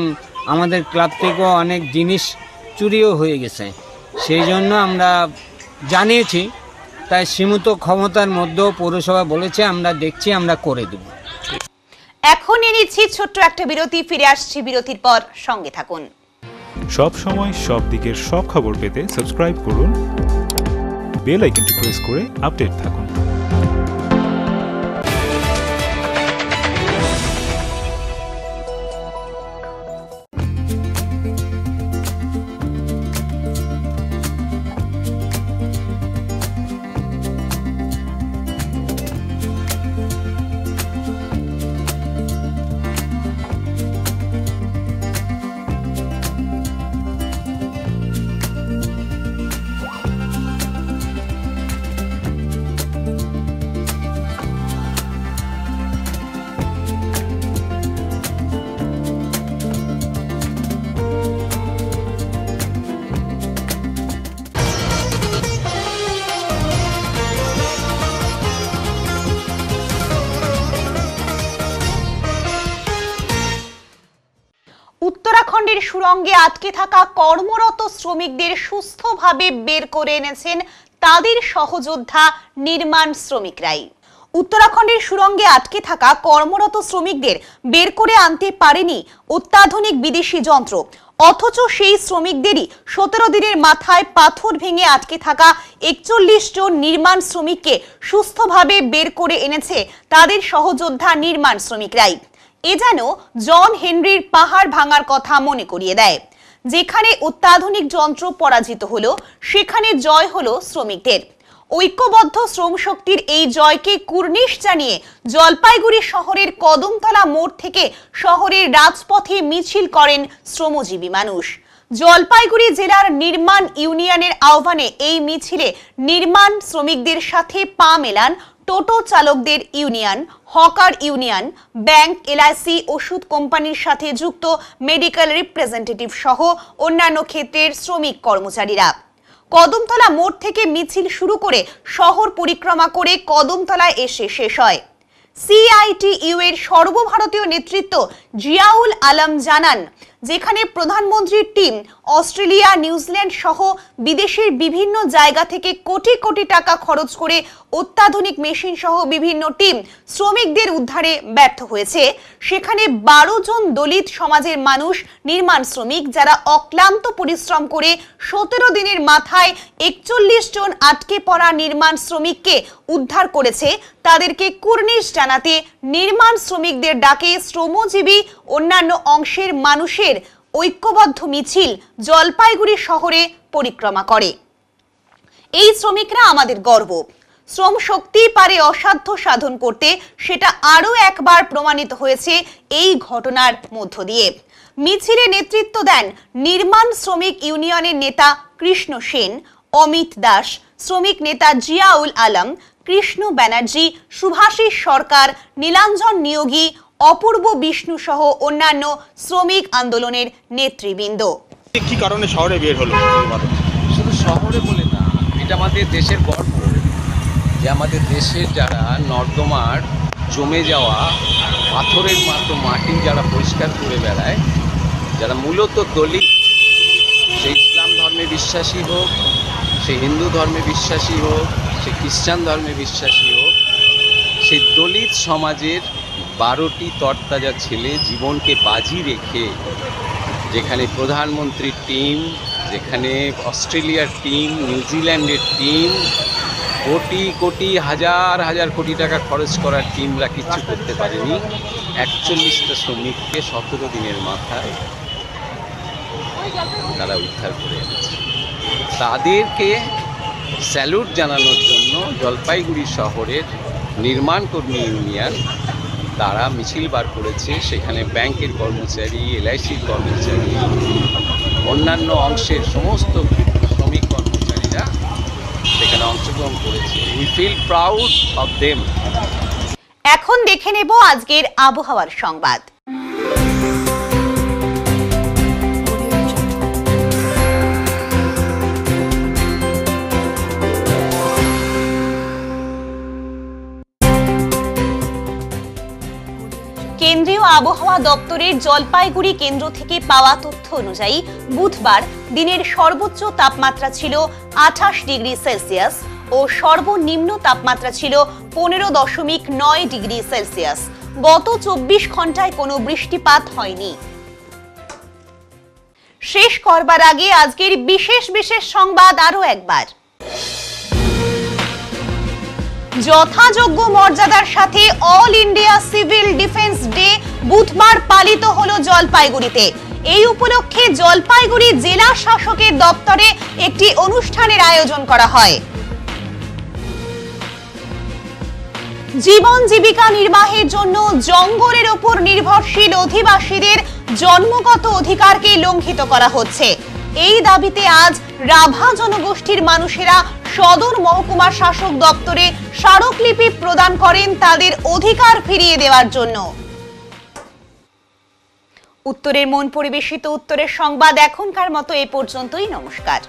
আমাদের ক্লাব থেকেও অনেক জিনিস চুরিও হয়ে গেছে। সেই জন্য আমরা জানিয়েছি, তাই সীমিত ক্ষমতার মধ্যেও পৌরসভা বলেছে আমরা দেখছি, আমরা করে দেব। এখন নিচ্ছি ছোট্ট একটা বিরতি, ফিরে আসছি বিরতির পর, সঙ্গে থাকুন। সব সময় সব দিকের সব খবর পেতে সাবস্ক্রাইব করুন, বেল আইকনটি প্রেস করে আপডেট থাকুন। উত্তরাখণ্ডের সুরঙ্গে আটকে থাকা কর্মরত শ্রমিকদের সুস্থভাবে বের করে এনেছেন তাদের সহযোদ্ধা নির্মাণ শ্রমিকরাই। উত্তরাখণ্ডের সুরঙ্গে আটকে থাকা কর্মরত শ্রমিকদের বের করে আনতে পারেনি অত্যাধুনিক বিদেশি যন্ত্র, অথচ সেই শ্রমিকদেরই 17 দিনের মাথায় পাথর ভেঙে আটকে থাকা 41 জন নির্মাণ শ্রমিককে সুস্থভাবে বের করে এনেছে তাদের সহযোদ্ধা নির্মাণ শ্রমিকরাই। এ যেন জন হেনরির পাহাড় ভাঙার কথা মনে করিয়ে দেয়। যেখানে অত্যাধুনিক যন্ত্র পরাজিত হলো, সেখানে জয় হলো শ্রমিকদের। ঐক্যবদ্ধ শ্রম শক্তির এই জয়কে কুর্নিশ জানিয়ে জলপাইগুড়ি শহরের কদমতলা মোড় থেকে শহরের রাজপথে মিছিল করেন শ্রমজীবী মানুষ। জলপাইগুড়ি জেলার নির্মাণ ইউনিয়নের আহ্বানে এই মিছিলে নির্মাণ শ্রমিকদের সাথে পা মেলান টোটো চালকদের union, hawker union, bank, LIC, ওষুধ কোম্পানির সাথে যুক্ত মেডিকেল রিপ্রেজেন্টেটিভ সহ অন্যান্য ক্ষেত্রের শ্রমিক কর্মচারীরা। কদমতলা মোড় থেকে মিছিল শুরু করে শহর পরিক্রমা করে কদমতলায় এসে শেষ হয়। সিআইটিইউ এর সর্বভারতীয় নেতৃত্ব জিয়াউল আলম জানান, যেখানে প্রধানমন্ত্রীর টিম অস্ট্রেলিয়া, নিউজিল্যান্ড সহ বিদেশের বিভিন্ন জায়গা থেকে কোটি কোটি টাকা খরচ করে অত্যাধুনিক মেশিন সহ বিভিন্ন টিম শ্রমিকদের উদ্ধারে ব্যর্থ হয়েছে, সেখানে 12 জন দলিত সমাজের মানুষ নির্মাণ শ্রমিক যারা অক্লান্ত পরিশ্রম করে 17 দিনের মাথায় 41 জন আটকে পড়া নির্মাণ শ্রমিককে উদ্ধার করেছে, তাদেরকে কুর্নিশ জানাতে নির্মাণ শ্রমিকদের ডাকে শ্রমজীবী অন্যান্য অংশের মানুষের ঐক্যবদ্ধ মিছিল জলপাইগুড়ি শহরে পরিক্রমা করে। এই শ্রমিকরা আমাদের গর্ব। শ্রম শক্তি পারে অসাধ্য সাধন করতে, সেটা আরো একবার প্রমাণিত হয়েছে এই ঘটনার মধ্য দিয়ে। মিছিলে নেতৃত্ব দেন নির্মাণ শ্রমিক ইউনিয়নের নেতা কৃষ্ণ সেন, অমিত দাস, শ্রমিক নেতা জিয়াউল আলম, কৃষ্ণ ব্যানার্জি, সুভাষিস সরকার, নীলাঞ্জন নিয়োগী, অপূর্ব বিষ্ণু সহ অন্যান্য শ্রমিক আন্দোলনের নেতৃবৃন্দ। কি কারণে শহরে বের হলো? শুধু শহরে বলে না, এটা আমাদের দেশের গর্ব যে আমাদের দেশের যারা নর্দমার জমে যাওয়া পাথরের মতো মাটি যারা পরিষ্কার করে বেড়ায়, যারা মূলত দলিত, সে ইসলাম ধর্মে বিশ্বাসী হোক, সে হিন্দু ধর্মে বিশ্বাসী হোক, সে খ্রিস্টান ধর্মে বিশ্বাসী হোক, সেই দলিত সমাজের 12টি তরতাজা ছেলে জীবনকে বাজি রেখে, যেখানে প্রধানমন্ত্রীর টিম, যেখানে অস্ট্রেলিয়ার টিম, নিউজিল্যান্ডের টিম, কোটি কোটি হাজার হাজার কোটি টাকা খরচ করার টিমরা কিচ্ছু করতে পারেনি। 41টা শ্রমিককে 17 দিনের মাথায় তারা উদ্ধার করে এনেছে। তাদেরকে স্যালুট জানানোর জন্য জলপাইগুড়ি শহরের নির্মাণ কর্মী ইউনিয়ন তারা মিছিল বার করেছে। সেখানে ব্যাংকের কর্মচারী, এলআইসির কর্মচারী, অন্যান্য অংশের সমস্ত শ্রমিক কর্মচারীরা সেখানে অংশগ্রহণ করেছে। We feel proud of them. এখন দেখে নেব আজকের আবহাওয়ার সংবাদ। কেন্দ্রীয় আবহাওয়া দপ্তরের জলপাইগুড়ি কেন্দ্র থেকে পাওয়া তথ্য অনুযায়ী বুধবার দিনের সর্বোচ্চ তাপমাত্রা ছিল 28 ডিগ্রি সেলসিয়াস ও সর্বনিম্ন তাপমাত্রা ছিল 15.9 ডিগ্রি সেলসিয়াস। গত 24 ঘন্টায় কোনো বৃষ্টিপাত হয়নি। শেষ করবার আগে আজকের বিশেষ বিশেষ সংবাদ আরো একবার। যথাযোগ্য মর্যাদার সাথে all India civil defence day বুধবার পালিত হলো জলপাইগুড়িতে। এই উপলক্ষে জলপাইগুড়ি জেলা শাসকের দপ্তরে একটি অনুষ্ঠানের আয়োজন করা হয়। জীবন জীবিকা নির্বাহের জন্য জঙ্গলের উপর নির্ভরশীল অধিবাসীদের জন্মগত অধিকারকে লঙ্ঘিত করা হচ্ছে। এই দাবিতে আজ রাভা জনগোষ্ঠীর মানুষেরা সদর মহকুমা শাসক দপ্তরে স্মারকলিপি প্রদান করেন তাদের অধিকার ফিরিয়ে দেওয়ার জন্য। উত্তরের মন পরিবেশিত উত্তরের সংবাদ এখনকার মতো এ পর্যন্তই। নমস্কার।